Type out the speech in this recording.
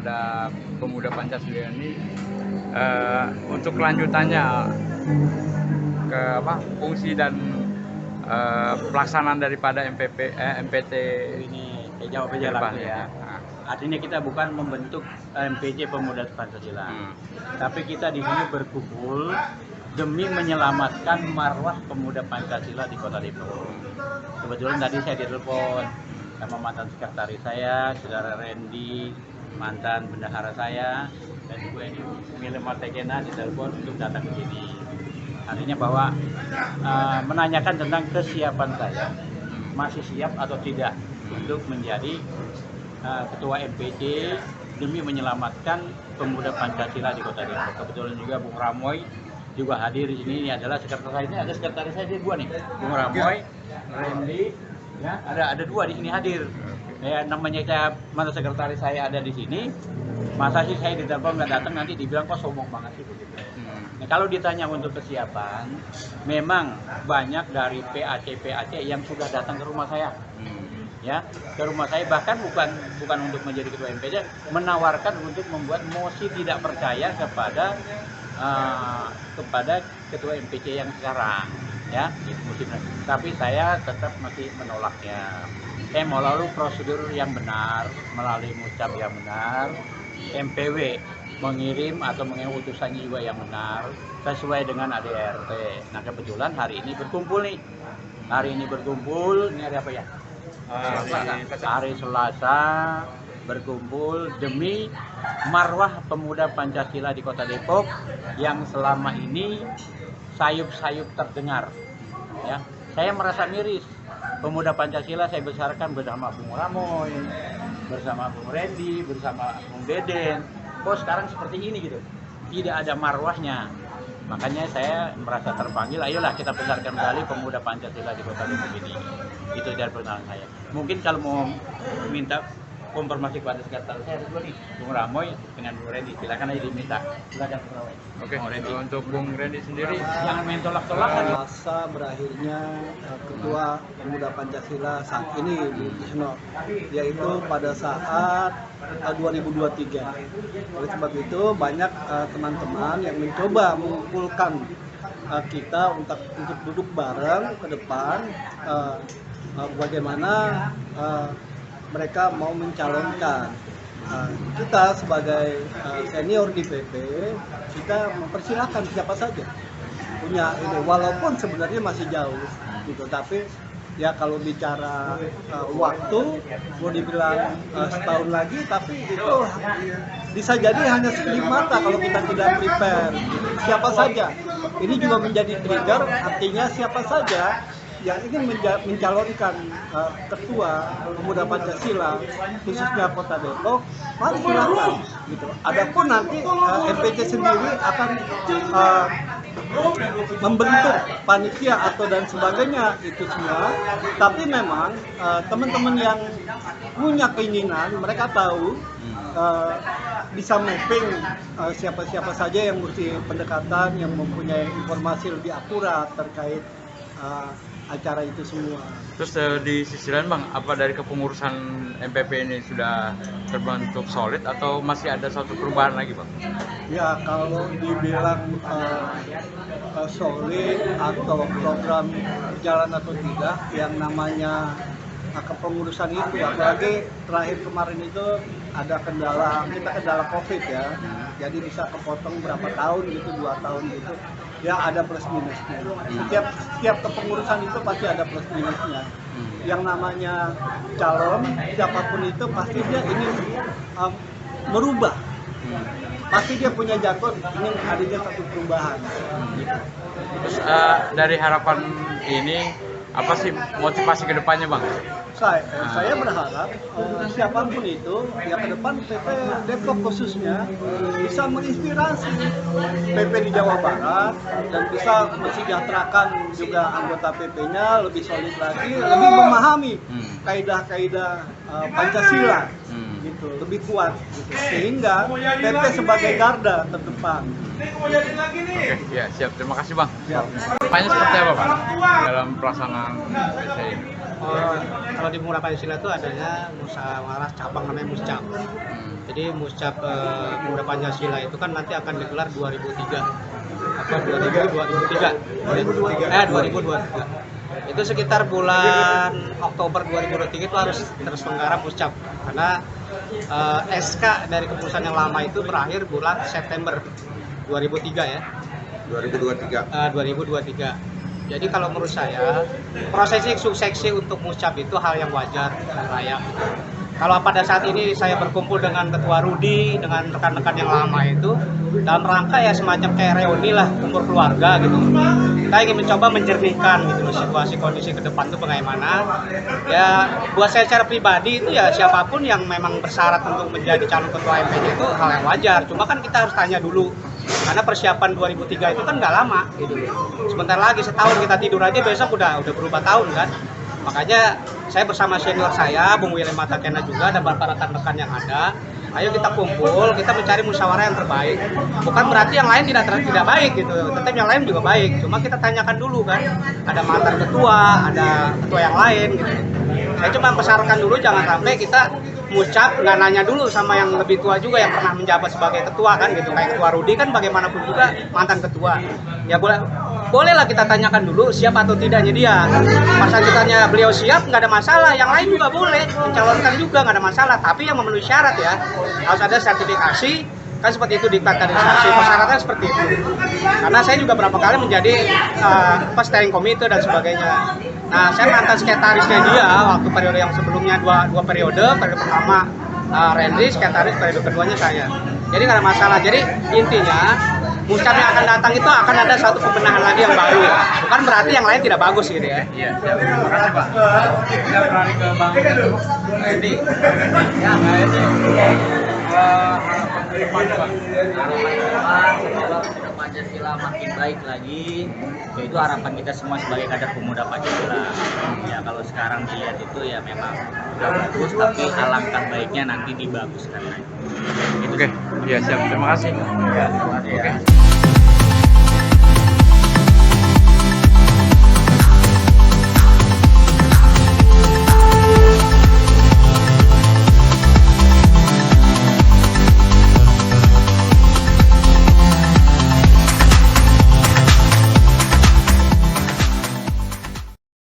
daripada pemuda Pancasila ini untuk kelanjutannya ke fungsi dan pelaksanaan daripada MPT Ini jawab aja langsung ya. Nah. Artinya kita bukan membentuk MPC Pemuda Pancasila, tapi kita di sini berkumpul demi menyelamatkan marwah pemuda Pancasila di Kota Depok. Kebetulan tadi saya ditelepon sama mantan sekretaris saya, saudara Randy, mantan bendahara saya, dan juga ini Mile Martekena ditelepon untuk datang ke sini. Artinya bahwa menanyakan tentang kesiapan saya, masih siap atau tidak untuk menjadi ketua MPC demi menyelamatkan pemuda Pancasila di Kota Depok. Kebetulan juga Bung Ramoy juga hadir di sini. Ini adalah sekretaris, ini ada sekretaris saya dua nih, Bung Ramoy, Randy, ya ada dua di sini hadir. Ya, namanya saya, mana sekretaris saya ada di sini. Masa sih saya ditelepon nggak datang, nanti dibilang kok sombong banget sih begitu. Nah, kalau ditanya untuk kesiapan, memang banyak dari PAC yang sudah datang ke rumah saya. Ya, ke rumah saya, bahkan bukan untuk menjadi ketua MPC, menawarkan untuk membuat mosi tidak percaya kepada ketua MPC yang sekarang, ya. Tapi saya tetap masih menolaknya. Saya mau lalu prosedur yang benar, melalui muscap yang benar, MPW mengirim atau mengirim utusannya juga yang benar, sesuai dengan ADRT. Nah, kebetulan hari ini berkumpul nih. Hari ini berkumpul, ini hari apa ya? Hari Selasa berkumpul demi marwah pemuda Pancasila di Kota Depok yang selama ini sayup-sayup terdengar. Ya, saya merasa miris. Pemuda Pancasila saya besarkan bersama Bung Ramoy, bersama Bung Randy, bersama Bung Deden. Kok sekarang seperti ini gitu? Tidak ada marwahnya. Makanya saya merasa terpanggil, ayolah kita besarkan kembali pemuda Pancasila di Kota Depok ini. Itu dari perkenalan saya. Mungkin kalau mau minta konfirmasi kepada sekretaris saya ada dua nih, Bung Ramoy dengan Bung Randy. Silakan aja diminta. Silakan Bung Ramoy. Oke, untuk Bung Randy sendiri, Jangan main tolak-tolakan. Masa berakhirnya Ketua Pemuda Pancasila saat ini Bung Tisno, yaitu pada saat 2023. Oleh sebab itu banyak teman-teman yang mencoba mengumpulkan kita untuk duduk bareng ke depan, bagaimana mereka mau mencalonkan. Kita sebagai senior di PP, kita mempersilahkan siapa saja punya ini, walaupun sebenarnya masih jauh gitu, tapi ya kalau bicara waktu mau dibilang setahun lagi, tapi itu bisa jadi hanya sekelip mata kalau kita tidak prepare gitu. Siapa saja, ini juga menjadi trigger, artinya siapa saja yang ingin mencalonkan ketua Pemuda Pancasila khususnya Kota Depok, mari silakan gitu. Adapun nanti MPC sendiri akan membentuk panitia atau dan sebagainya itu semua, tapi memang teman-teman yang punya keinginan, mereka tahu bisa mapping siapa-siapa saja yang mesti pendekatan, yang mempunyai informasi lebih akurat terkait acara itu semua. terus di sisi lain Bang, apa dari kepengurusan MPP ini sudah terbentuk solid atau masih ada suatu perubahan lagi Bang? Ya, kalau dibilang solid atau program berjalan atau tidak, yang namanya kepengurusan itu, apalagi terakhir kemarin itu ada kendala COVID ya, jadi bisa kepotong berapa tahun gitu, 2 tahun gitu. Ya ada plus minusnya. Setiap kepengurusan itu pasti ada plus minusnya. Yang namanya calon siapapun itu pasti dia ingin merubah. Pasti dia punya jadwal ingin adanya satu perubahan. Terus dari harapan ini apa sih motivasi kedepannya Bang? Saya berharap siapapun itu ya ke depan PP Depok khususnya bisa menginspirasi PP di Jawa Barat dan bisa mensejahterakan juga anggota PP-nya lebih solid lagi, lebih memahami kaidah-kaidah Pancasila gitu, lebih kuat gitu. Sehingga PP sebagai garda terdepan. Oke, ya siap. Terima kasih Bang. Siap. Pertanyaannya seperti apa Pak dalam pelaksanaan MPC ini? Kalau di Pemuda Pancasila itu adanya musyawarah cabang namanya Muscap. Jadi Muscap Pemuda Pancasila itu kan nanti akan digelar 2003 atau 2023. Itu sekitar bulan Oktober 2023 itu harus terselenggara Muscap karena SK dari keputusan yang lama itu berakhir bulan September 2003 ya. 2023. Jadi kalau menurut saya prosesi suksesi untuk Muscap itu hal yang wajar dan layak. Kalau pada saat ini saya berkumpul dengan Ketua Rudi, dengan rekan-rekan yang lama itu dalam rangka ya semacam kayak reuni lah, kumpul keluarga gitu. Kita ingin mencoba menjernihkan gitu situasi kondisi ke depan itu bagaimana. Ya buat saya secara pribadi itu ya siapapun yang memang bersyarat untuk menjadi calon ketua MPJ itu hal yang wajar. Cuma kan kita harus tanya dulu. Karena persiapan 2003 itu kan nggak lama gitu. Sebentar lagi setahun kita tidur aja besok udah berubah tahun kan. Makanya saya bersama senior saya, Bung William Matakena juga dan beberapa rekan-rekan yang ada. Ayo kita kumpul, kita mencari musyawarah yang terbaik. Bukan berarti yang lain tidak baik gitu. Tetap yang lain juga baik. Cuma kita tanyakan dulu kan. Ada mantan ketua, ada ketua yang lain gitu. Saya cuma pesankan dulu jangan sampai kita Muscap nggak nanya dulu sama yang lebih tua juga yang pernah menjabat sebagai ketua kan gitu. Kayak Ketua Rudi kan bagaimanapun juga mantan ketua. Ya bolehlah kita tanyakan dulu siap atau tidaknya dia. Masa ditanya beliau siap nggak ada masalah, yang lain juga boleh mencalonkan juga nggak ada masalah. Tapi yang memenuhi syarat ya harus ada sertifikasi kan seperti itu diktat kaderisasi persyaratan seperti itu. Karena saya juga berapa kali menjadi steering committee dan sebagainya. Nah saya mantan sekretarisnya dia waktu periode yang sebelumnya dua periode pertama Rendri, sekretaris periode keduanya saya. Jadi nggak ada masalah. Jadi intinya Muscap yang akan datang itu akan ada satu pembenahan lagi yang baru. Bukan berarti yang lain tidak bagus gitu ya. Iya, terima kasih Pak. Kita beralih ke Bang Edi. Ya, Bang Edi. Harapan ke depan Pak. Semoga pemuda Pancasila makin baik lagi. Itu harapan kita semua sebagai kader pemuda Pancasila. Ya kalau sekarang dilihat itu ya memang udah bagus, tapi alangkah baiknya nanti dibaguskan lagi. Oke, iya siap. Terima kasih. Ya, Oke.